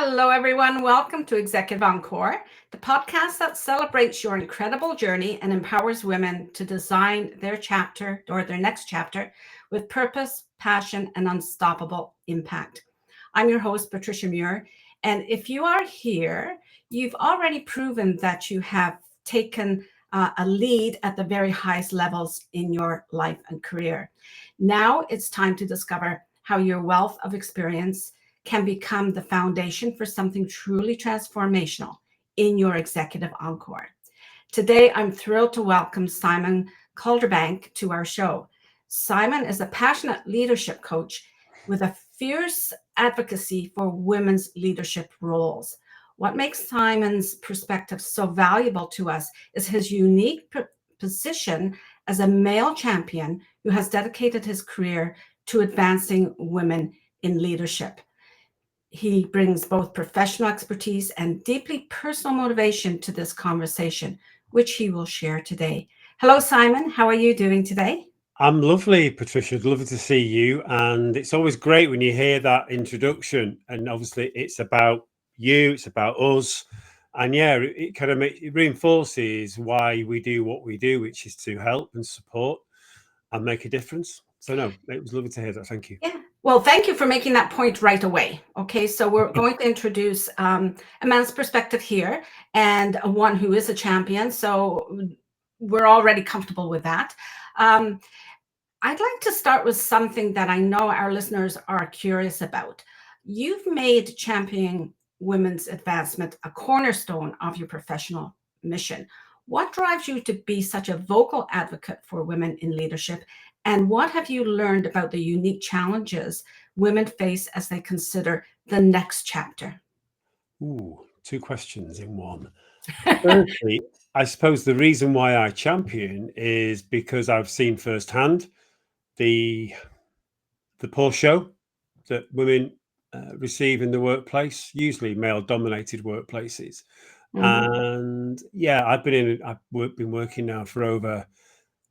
Hello, everyone. Welcome to Executive Encore, the podcast that celebrates your incredible journey and empowers women to design their chapter or their next chapter with purpose, passion, and unstoppable impact. I'm your host, Patricia Muir. And if you are here, you've already proven that you have taken a lead at the very highest levels in your life and career. Now it's time to discover how your wealth of experience can become the foundation for something truly transformational in your Executive Encore. Today, I'm thrilled to welcome Simon Calderbank to our show. Simon is a passionate leadership coach with a fierce advocacy for women's leadership roles. What makes Simon's perspective so valuable to us is his unique position as a male champion who has dedicated his career to advancing women in leadership. He brings both professional expertise and deeply personal motivation to this conversation, which he will share today. Hello, Simon. How are you doing today? I'm lovely, Patricia. Lovely to see you. And it's always great when you hear that introduction. And obviously, it's about you, it's about us. And yeah, it kind of it reinforces why we do what we do, which is to help and support and make a difference. So, no, it was lovely to hear that. Thank you. Yeah. Well, thank you for making that point right away. Okay, so we're going to introduce a man's perspective here and one who is a champion. So we're already comfortable with that. I'd like to start with something that I know our listeners are curious about. You've made championing women's advancement a cornerstone of your professional mission. What drives you to be such a vocal advocate for women in leadership? And what have you learned about the unique challenges women face as they consider the next chapter? Ooh, two questions in one. Firstly, I suppose the reason why I champion is because I've seen firsthand the poor show that women receive in the workplace, usually male-dominated workplaces. Mhm, And yeah, been working now for over,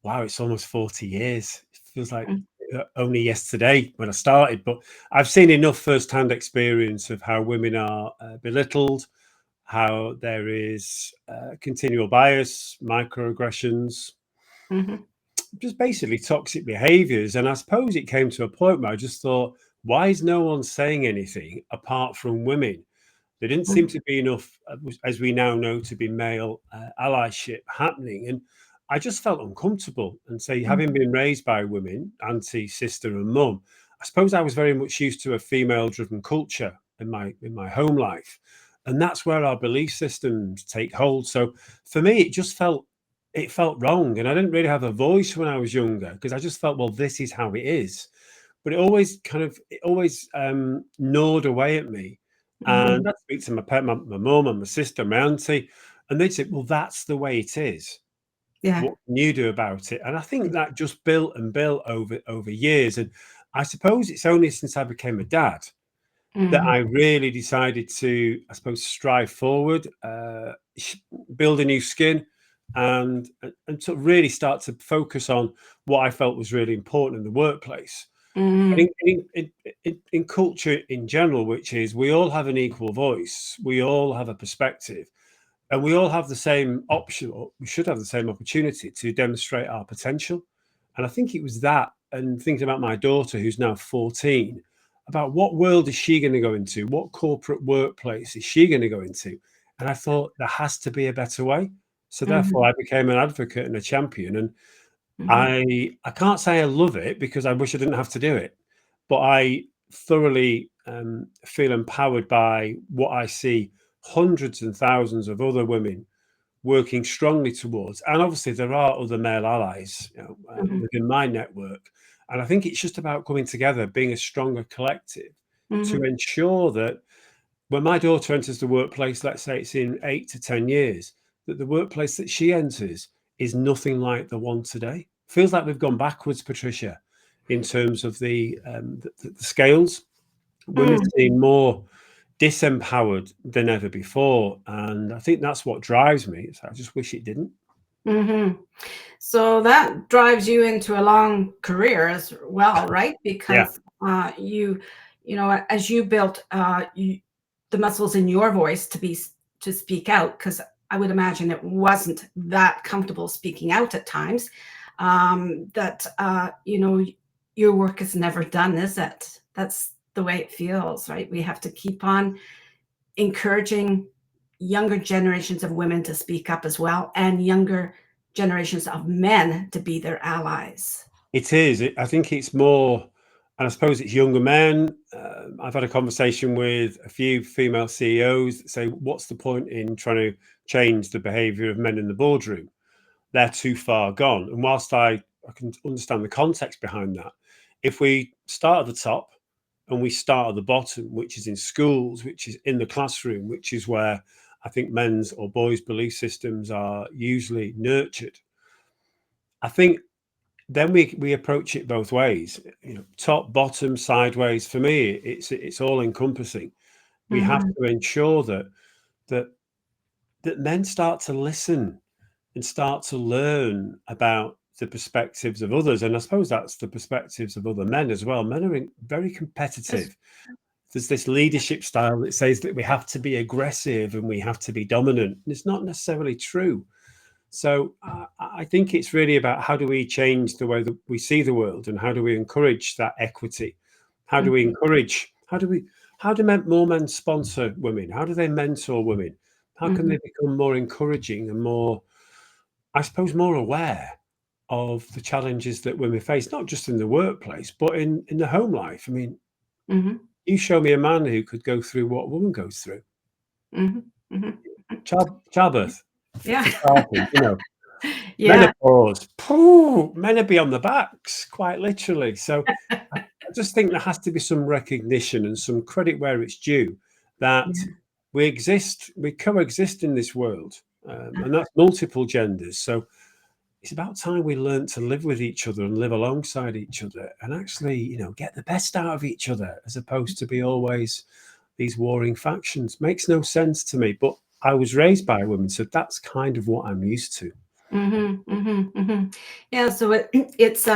wow, it's almost 40 years. It feels like mm, only yesterday when I started, but I've seen enough first-hand experience of how women are belittled, how there is continual bias, microaggressions, mhm, just basically toxic behaviors. And I suppose it came to a point where I just thought, why is no one saying anything apart from women? There didn't seem mhm, to be enough, as we now know, to be male allyship happening. And I just felt uncomfortable. And say, having been raised by women, auntie, sister, and mum, I suppose I was very much used to a female-driven culture in my home life, and that's where our belief systems take hold. So for me, it felt wrong, and I didn't really have a voice when I was younger because I just felt, well, this is how it is. But it always gnawed away at me. mhm. And I'd speak to my mum and my sister, my auntie, and they'd say, well, that's the way it is. Yeah. What can you do about it? And I think that just built and built over years. And I suppose it's only since I became a dad that I Mhm, really decided to, I suppose, strive forward, build a new skin, and to really start to focus on what I felt was really important in the workplace. And mhm, in culture in general, which is we all have an equal voice, we all have a perspective, and we all have the same option, or we should have the same opportunity to demonstrate our potential. And I think it was that, and thinking about my daughter, who's now 14, about what world is she going to go into? What corporate workplace is she going to go into? And I thought there has to be a better way. So therefore, mhm, I became an advocate and a champion. And mhm, I can't say I love it because I wish I didn't have to do it, but I thoroughly feel empowered by what I see hundreds and thousands of other women working strongly towards. And obviously, there are other male allies, mhm, within my network. And I think it's just about coming together, being a stronger collective to mhm, ensure that when my daughter enters the workplace, let's say it's in 8 to 10 years, that the workplace that she enters is nothing like the one today. Feels like we've gone backwards, Patricia, in terms of the scales. Women mm, seem more disempowered than ever before, and I think that's what drives me. So I just wish it didn't. mhm. So that drives you into a long career as well, right? Yeah. Because you know, as you built the muscles in your voice to speak out, because I would imagine it wasn't that comfortable speaking out at times. That your work is never done, is it? That's the way it feels, right? We have to keep on encouraging younger generations of women to speak up as well, and younger generations of men to be their allies. It is. I think it's more, and I suppose it's younger men. I've had a conversation with a few female CEOs that say, what's the point in trying to change the behavior of men in the boardroom? They're too far gone. And whilst I can understand the context behind that, if we start at the top and we start at the bottom, which is in schools, which is in the classroom, which is where I think men's or boys' belief systems are usually nurtured, I think then we approach it both ways, top, bottom, sideways. For me, it's all encompassing. We have Mhm, to ensure that men start to listen and start to learn about the perspectives of others. And I suppose that's the perspectives of other men as well. Men are very yes, competitive. There's this leadership style that says that we have to be aggressive and we have to be dominant. And it's not necessarily true. So I think it's really about how do we change the way that we see the world, and how do we encourage that equity? How do we mhm, encourage? How do more men sponsor women? How do they mentor women? How can mhm, they become more encouraging and more, I suppose, more aware of the challenges that women face, not just in the workplace, but in the home life? I mean, mhm, you show me a man who could go through what a woman goes through. mhm, mhm. Childbirth, Yeah. for starters, Yeah. menopause, men are beyond the backs, quite literally. So I just think there has to be some recognition and some credit where it's due that Yeah. we coexist in this world, and that's multiple genders. So it's about time we learn to live with each other and live alongside each other, and actually, get the best out of each other, as opposed to be always these warring factions. Makes no sense to me. But I was raised by a woman, so that's kind of what I'm used to. Mhm, mhm, mhm. Yeah, so it's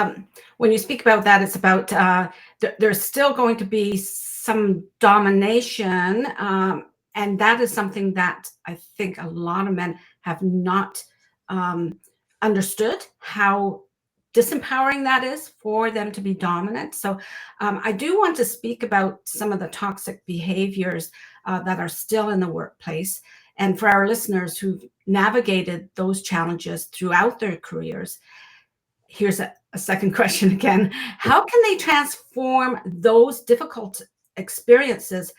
when you speak about that, it's about there's still going to be some domination, and that is something that I think a lot of men have not um, understood how disempowering that is for them to be dominant. So I do want to speak about some of the toxic behaviors that are still in the workplace. And for our listeners who've navigated those challenges throughout their careers, here's a second question again. How can they transform those difficult experiences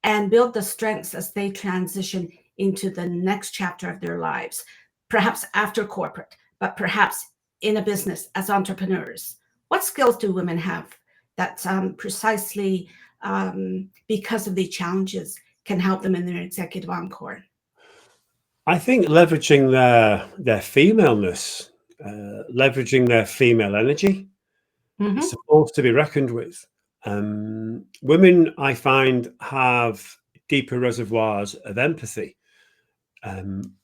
and build the strengths as they transition into the next chapter of their lives? Perhaps after corporate, but perhaps in a business as entrepreneurs. What skills do women have that precisely because of the challenges can help them in their executive encore? I think leveraging their femaleness, leveraging their female energy, is Hmm. a force to be reckoned with. Women, I find, have deeper reservoirs of empathy, um,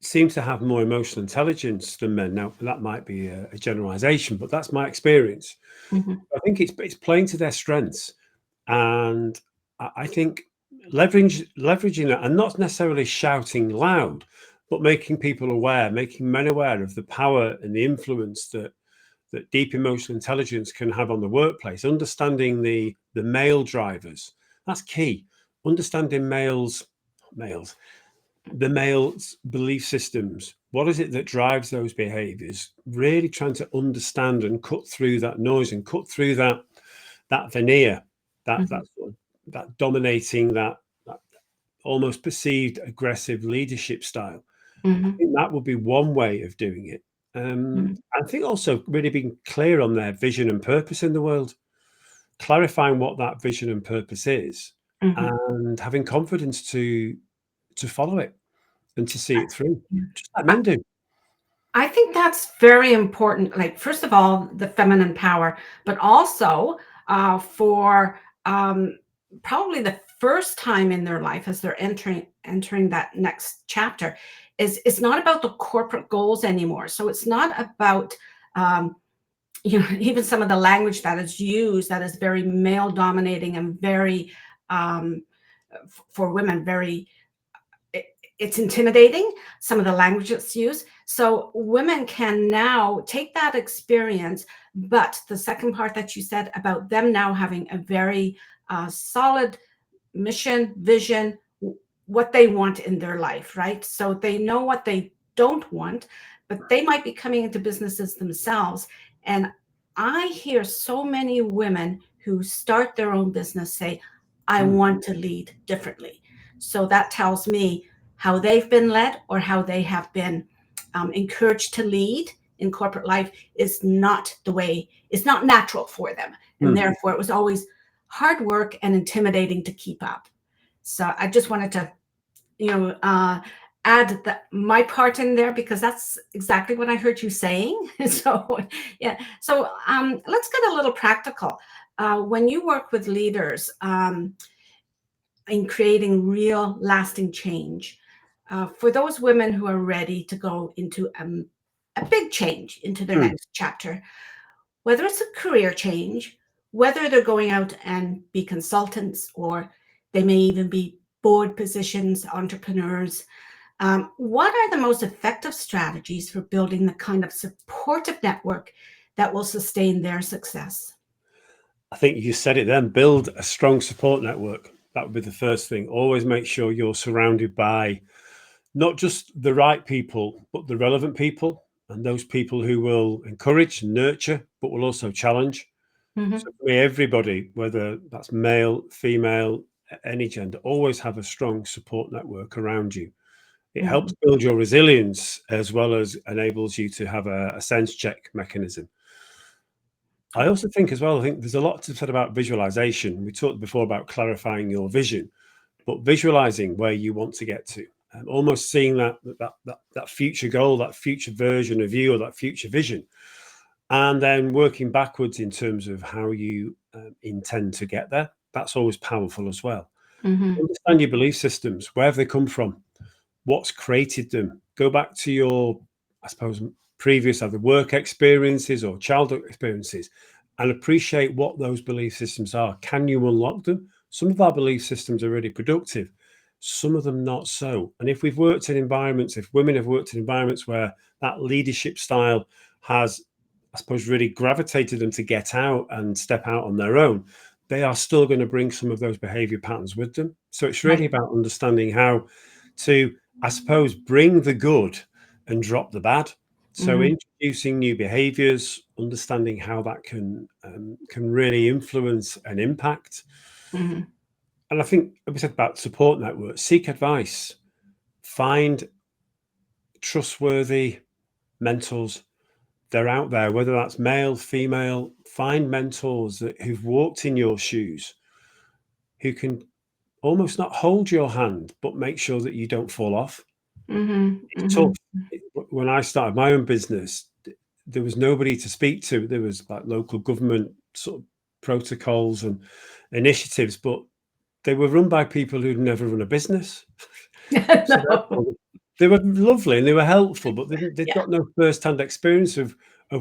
seem to have more emotional intelligence than men. Now, that might be a generalization, but that's my experience. Hmm. I think it's playing to their strengths, and I think leveraging that, and not necessarily shouting loud, but making people aware, making men aware of the power and the influence that deep emotional intelligence can have on the workplace. Understanding the male drivers, that's key. Understanding males, the male's belief systems. What is it that drives those behaviors? Really trying to understand and cut through that noise and cut through that veneer, that Hmm. that sort of, that dominating, that almost perceived aggressive leadership style. I Hmm. think that would be one way of doing it. Hmm. I think also really being clear on their vision and purpose in the world, clarifying what that vision and purpose is, Hmm. and having confidence to follow it and to see it through, just like men do. I think that's very important. Like, first of all, the feminine power, but also for probably the first time in their life as they're entering that next chapter, is it's not about the corporate goals anymore. So it's not about um, even some of the language that is used that is very male dominating and very um, for women very, it's intimidating, some of the language that's used. So women can now take that experience, but the second part that you said about them now having a very solid mission, vision, what they want in their life, right? So they know what they don't want, but they might be coming into businesses themselves. And I hear so many women who start their own business say, I want to lead differently. So that tells me how they've been led or how they have been encouraged to lead in corporate life is not the way, it's not natural for them. And therefore it was always hard work and intimidating to keep up. So I just wanted to, add my part in there, because that's exactly what I heard you saying. So yeah. So let's get a little practical. When you work with leaders in creating real lasting change, for those women who are ready to go into a big change into their next chapter, whether it's a career change, whether they're going out and be consultants, or they may even be board positions, entrepreneurs, what are the most effective strategies for building the kind of supportive network that will sustain their success? I think you said it then, build a strong support network. That would be the first thing. Always make sure you're surrounded by not just the right people, but the relevant people, and those people who will encourage and nurture, but will also challenge. So for me, everybody, whether that's male, female, any gender, always have a strong support network around you. It helps build your resilience as well as enables you to have a sense check mechanism. I also think as well, I think there's a lot to be said about visualization. We talked before about clarifying your vision, but visualizing where you want to get to, and almost seeing that future goal, that future version of you, or that future vision, and then working backwards in terms of how you intend to get there. That's always powerful as well. Understand your belief systems. Where have they come from? What's created them? Go back to your, I suppose, previous either work experiences or childhood experiences, and appreciate what those belief systems are. Can you unlock them? Some of our belief systems are really productive, some of them not so. And if we've worked in environments, if women have worked in environments where that leadership style has, I suppose, really gravitated them to get out and step out on their own, they are still going to bring some of those behavior patterns with them. So it's really about understanding how to, I suppose, bring the good and drop the bad. So introducing new behaviors, understanding how that can really influence and impact. And I think we said about support networks, seek advice, find trustworthy mentors. They're out there, whether that's male, female. Find mentors who've walked in your shoes, who can almost not hold your hand, but make sure that you don't fall off. It's tough. When I started my own business, there was nobody to speak to. There was like local government sort of protocols and initiatives, but they were run by people who'd never run a business. So No. they were lovely and they were helpful, but they've Yeah. got no first-hand experience of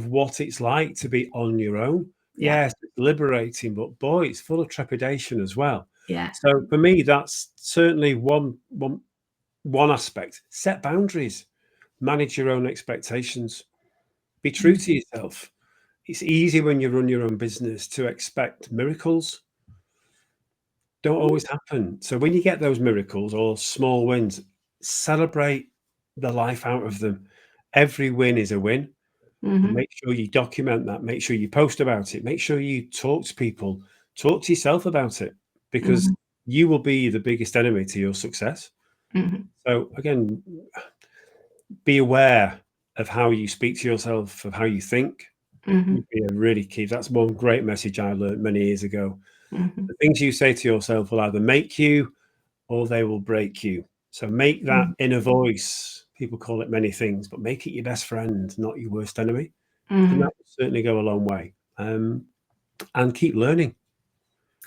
what it's like to be on your own. Yeah. Yes, it's liberating, but boy, it's full of trepidation as well. Yeah. So for me, that's certainly one aspect. Set boundaries, manage your own expectations, be true to yourself. It's easy when you run your own business to expect miracles. Don't always happen. So when you get those miracles or small wins, celebrate the life out of them. Every win is a win. And make sure you document that. Make sure you post about it. Make sure you talk to people. Talk to yourself about it, because you will be the biggest enemy to your success. So again, be aware of how you speak to yourself, of how you think. Would be a really key. That's one great message I learned many years ago. The things you say to yourself will either make you or they will break you. So make that inner voice. People call it many things, but make it your best friend, not your worst enemy. And that will certainly go a long way. And keep learning.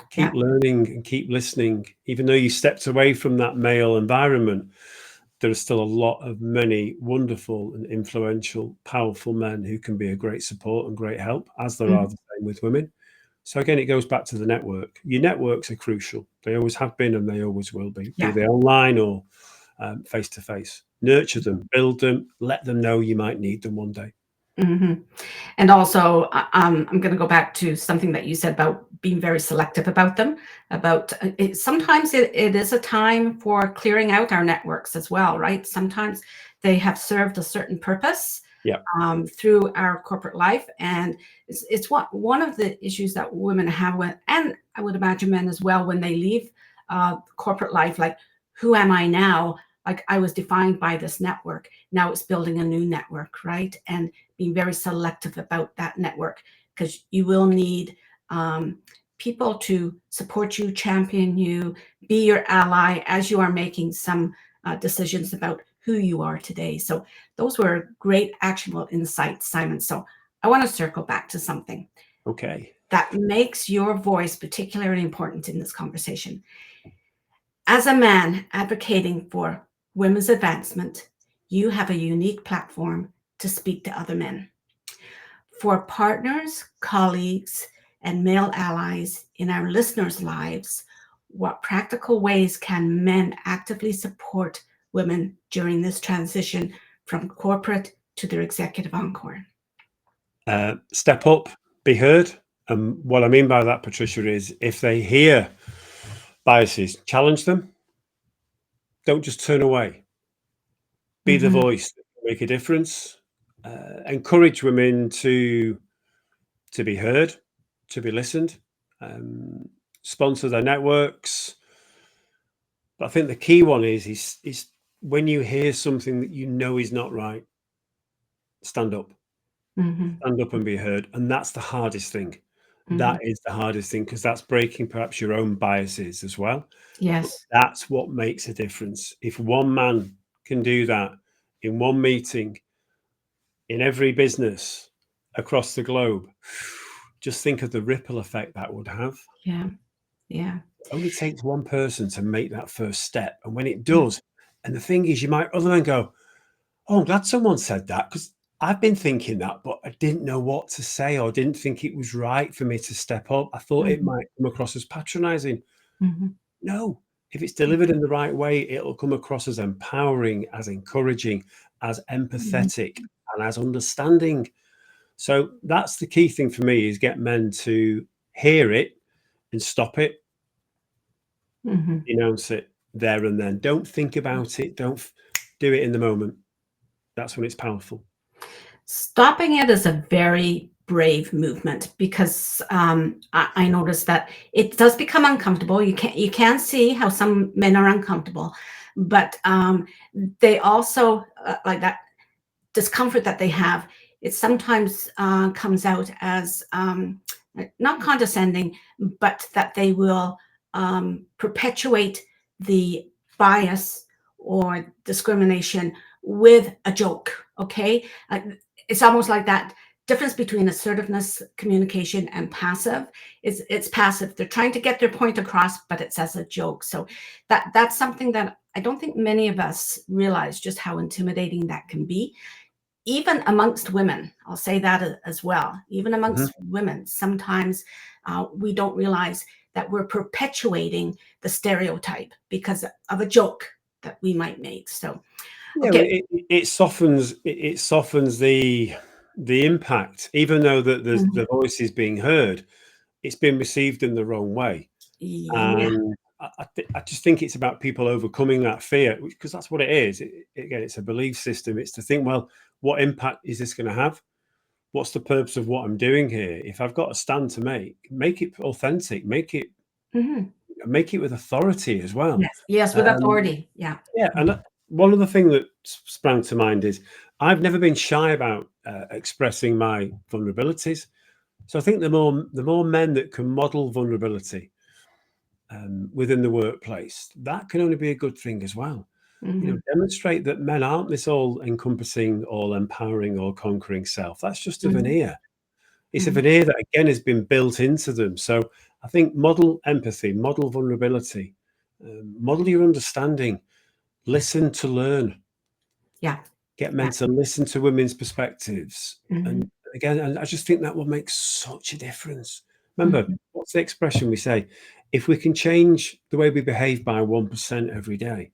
Keep learning and keep listening. Even though you stepped away from that male environment, there are still a lot of many wonderful and influential, powerful men who can be a great support and great help, as there are the same with women. So again, it goes back to the network. Your networks are crucial. They always have been and they always will be Yeah. they online or face to face. Nurture them, build them, let them know you might need them one day. Hmm. And also, I'm going to go back to something that you said about being very selective about them. About sometimes it is a time for clearing out our networks as well, right? Sometimes they have served a certain purpose Yeah. Through our corporate life, and it's one of the issues that women have with, and I would imagine men as well, when they leave corporate life. Like, who am I now? Like, I was defined by this network. Now it's building a new network, right? And being very selective about that network, because you will need people to support you, champion you, be your ally as you are making some decisions about who you are today. So those were great actionable insights, Simon. So I want to circle back to something that makes your voice particularly important in this conversation. As a man advocating for women's advancement, you have a unique platform to speak to other men. For partners, colleagues, and male allies in our listeners' lives, what practical ways can men actively support women during this transition from corporate to their executive encore? Step up, be heard. And what I mean by that, Patricia, is if they hear biases, challenge them. Don't just turn away. Be the voice, make a difference. Encourage women to be heard, to be listened. Sponsor their networks. But I think the key one is when you hear something that you know is not right, stand up. Stand up and be heard. And that's the hardest thing. That is the hardest thing, because that's breaking perhaps your own biases as well. Yes. But that's what makes a difference. If one man can do that in one meeting, in every business across the globe, just think of the ripple effect that would have. Yeah. Yeah. It only takes one person to make that first step. And when it does, and the thing is, you might other men go, oh, I'm glad someone said that, because I've been thinking that, but I didn't know what to say, or didn't think it was right for me to step up. I thought it might come across as patronizing. No, if it's delivered in the right way, it'll come across as empowering, as encouraging, as empathetic, and as understanding. So that's the key thing for me, is get men to hear it and stop it, denounce it there and then. Don't think about it. Don't do it in the moment. That's when it's powerful. Stopping it is a very brave movement, because I noticed that it does become uncomfortable. You can see how some men are uncomfortable, but they also like that discomfort that they have. It sometimes comes out as not condescending, but that they will perpetuate the bias or discrimination with a joke. Okay, it's almost like that difference between assertiveness, communication, and passive. It's passive. They're trying to get their point across, but it's as a joke. So that's something that I don't think many of us realize, just how intimidating that can be. Even amongst women, I'll say that as well. Even amongst women, sometimes we don't realize that we're perpetuating the stereotype because of a joke that we might make. So, okay. Yeah, it softens the impact, even though that the voice is being heard. It's been received in the wrong way, Yeah. and I just think it's about people overcoming that fear, because that's what it is. Again, it's a belief system. It's to think, well, what impact is this going to have? What's the purpose of what I'm doing here? If I've got a stand to make it authentic, make it with authority as well. Yes, with authority. Yeah. Yeah, and one other thing that sprang to mind is I've never been shy about expressing my vulnerabilities. So I think the more men that can model vulnerability within the workplace, that can only be a good thing as well. Demonstrate that men aren't this all-encompassing, all-empowering, or conquering self. That's just a veneer. It's a veneer that, again, has been built into them. So I think model empathy, model vulnerability, model your understanding, listen to learn. Yeah. Get men to listen to women's perspectives. And again, and I just think that will make such a difference. Remember, what's the expression we say? If we can change the way we behave by 1% every day,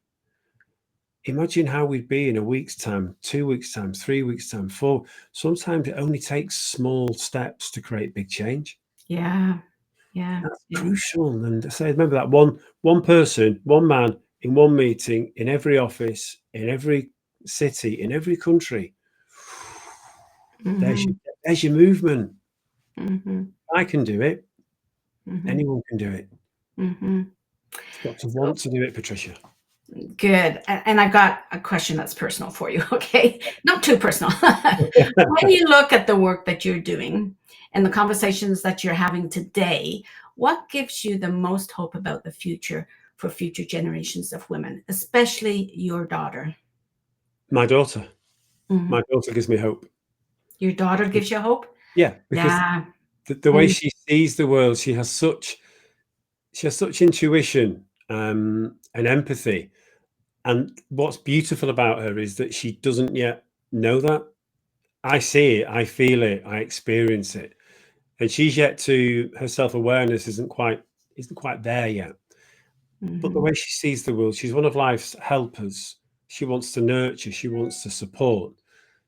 imagine how we'd be in a week's time, 2 weeks' time, 3 weeks' time, 4. Sometimes it only takes small steps to create big change. Yeah. Yeah. That's Yeah. crucial. And I say, remember that one person, one man in one meeting, in every office, in every city, in every country. Mm-hmm. There's your movement. Mm-hmm. I can do it. Mm-hmm. Anyone can do it. Mm-hmm. You've got to want to do it, Patricia. Good. And I've got a question that's personal for you, okay? Not too personal. When you look at the work that you're doing and the conversations that you're having today, what gives you the most hope about the future for future generations of women, especially your daughter? My daughter. Mhm. My daughter gives me hope. Your daughter gives you hope? Yeah, because Yeah. the way Mm. she sees the world, she has such intuition and empathy. And what's beautiful about her is that she doesn't yet know that. I see it, I feel it, I experience it, and she's yet to her self-awareness isn't quite there yet. But the Mhm. way she sees the world, she's one of life's helpers. She wants to nurture, she wants to support.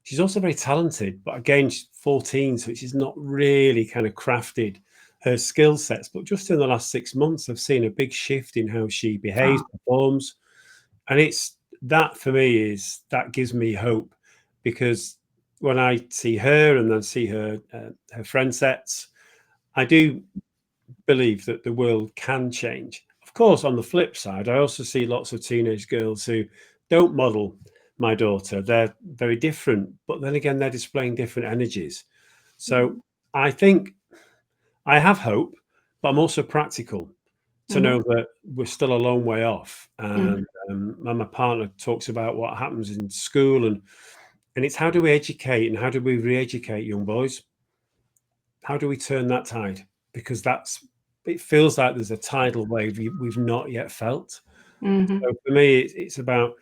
She's also very talented, but again, she's 14, so she's not really kind of crafted her skill sets. But just in the last 6 months, I've seen a big shift in how she behaves, Oh, performs, and it's that for me that gives me hope, because when I see her and then see her friend sets, I do believe that the world can change. Of course, on the flip side, I also see lots of teenage girls who don't model my daughter. They're very different, but then again, they're displaying different energies. So I think I have hope, but I'm also practical to mhm, know that we're still a long way off. mhm, And my partner talks about what happens in school, and it's how do we educate and how do we re-educate young boys? How do we turn that tide? Because it feels like there's a tidal wave we've not yet felt. mhm. So for me, it's about,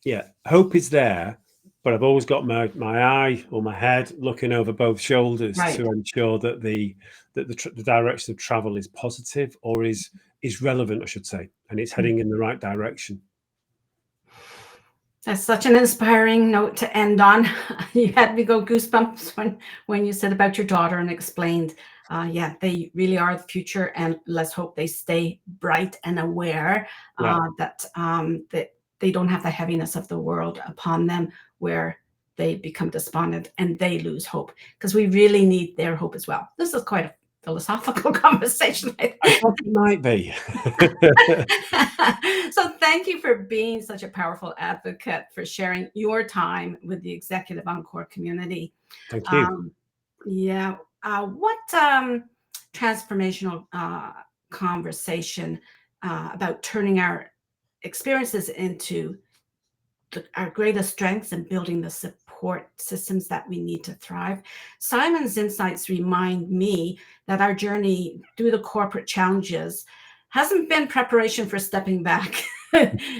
yeah, hope is there, but I've always got my eye or my head looking over both shoulders Right. to ensure that the direction of travel is positive, or is relevant, I should say, and it's heading in the right direction. That's such an inspiring note to end on. You had me go goosebumps when you said about your daughter and explained, yeah, they really are the future, and let's hope they stay bright and aware Yeah, that they don't have the heaviness of the world upon them, where they become despondent and they lose hope, because we really need their hope as well. This is quite a philosophical conversation. I thought it might be. So thank you for being such a powerful advocate, for sharing your time with the Executive Encore community. Thank you. Um, yeah. What transformational conversation about turning our experiences into our greatest strengths and building the support systems that we need to thrive. Simon's insights remind me that our journey through the corporate challenges hasn't been preparation for stepping back.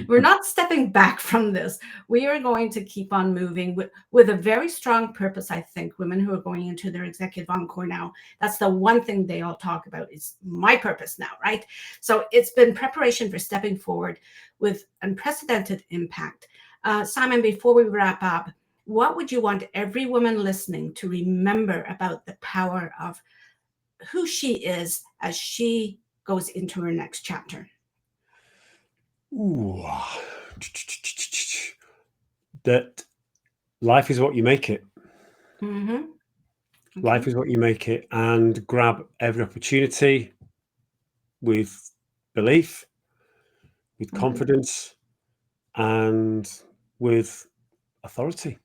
We're not stepping back from this. We are going to keep on moving with a very strong purpose. I think women who are going into their Executive Encore now, that's the one thing they all talk about, is my purpose now, right? So it's been preparation for stepping forward with unprecedented impact. Simon, before we wrap up, what would you want every woman listening to remember about the power of who she is as she goes into her next chapter? Ooh. That life is what you make it. Mm-hmm. Okay. Life is what you make it, and grab every opportunity with belief, with Mm-hmm. confidence, and with authority.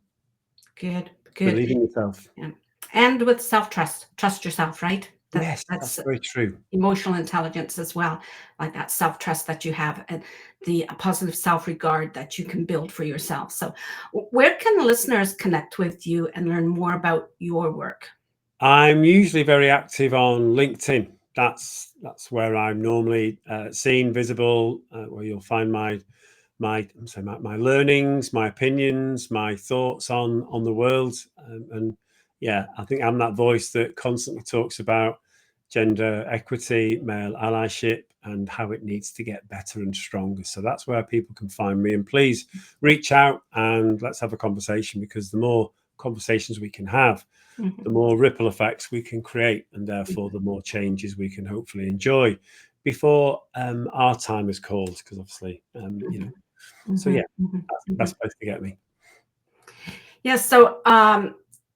Good. Good. Believe in yourself. Yeah. And with self-trust, trust yourself, right? Yes, That's that's very true. emotional intelligence as well, like that self-trust that you have, and the positive self-regard that you can build for yourself. So where can listeners connect with you and learn more about your work? I'm usually very active on LinkedIn. That's where I'm normally seen, visible, where you'll find my learnings, my opinions, my thoughts on the world, and yeah, I think I'm that voice that constantly talks about gender equity, male allyship, and how it needs to get better and stronger. So that's where people can find me. And please reach out and let's have a conversation, because the more conversations we can have, the more ripple effects we can create, and therefore the more changes we can hopefully enjoy before our time is called. Because obviously, so yeah, that's the best place to get me. Yes. So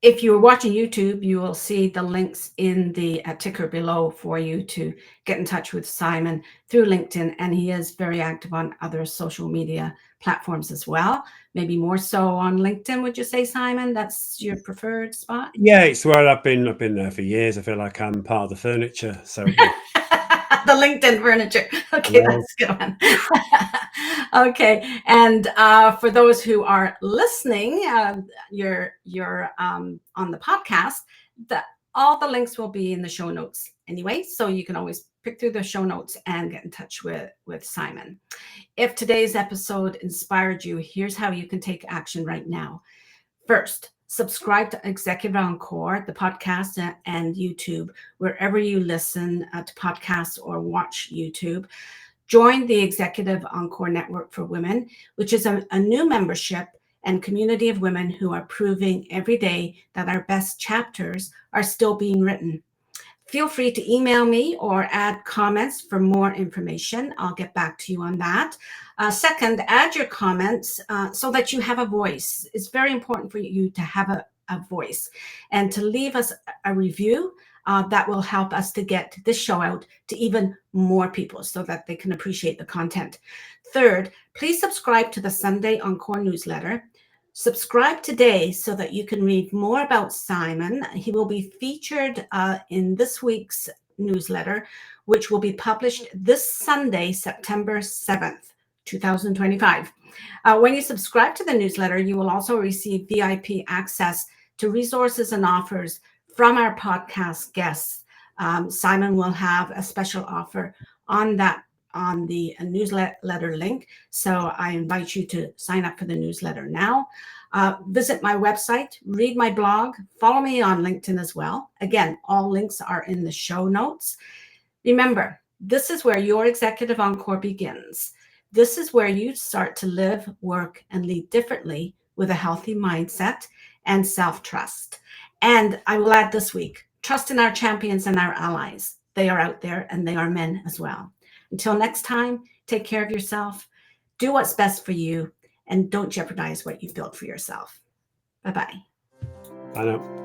if you're watching YouTube, you will see the links in the ticker below for you to get in touch with Simon through LinkedIn. And he is very active on other social media platforms as well. Maybe more so on LinkedIn, would you say, Simon? That's your preferred spot? Yeah, it's where I've been there for years. I feel like I'm part of the furniture. So the LinkedIn furniture. Okay, well, that's a good one. Okay, and for those who are listening, you're on the podcast. All the links will be in the show notes anyway, so you can always pick through the show notes and get in touch with Simon. If today's episode inspired you, here's how you can take action right now. First, subscribe to Executive Encore, the podcast, and YouTube, wherever you listen to podcasts or watch YouTube. Join the Executive Encore Network for Women, which is a new membership and community of women who are proving every day that our best chapters are still being written. Feel free to email me or add comments for more information. I'll get back to you on that. Second, add your comments so that you have a voice. It's very important for you to have a voice and to leave us a review that will help us to get this show out to even more people so that they can appreciate the content. Third, please subscribe to the Sunday Encore newsletter. Subscribe today so that you can read more about Simon. He will be featured in this week's newsletter, which will be published this Sunday, September 7th, 2025. When you subscribe to the newsletter, you will also receive VIP access to resources and offers from our podcast guests. Simon will have a special offer on the newsletter link. So I invite you to sign up for the newsletter now. Visit my website, read my blog, follow me on LinkedIn as well. Again, all links are in the show notes. Remember, this is where your Executive Encore begins. This is where you start to live, work, and lead differently with a healthy mindset and self-trust. And I will add this week, trust in our champions and our allies. They are out there and they are men as well. Until next time, take care of yourself, do what's best for you, and don't jeopardize what you've built for yourself. Bye-bye. I know.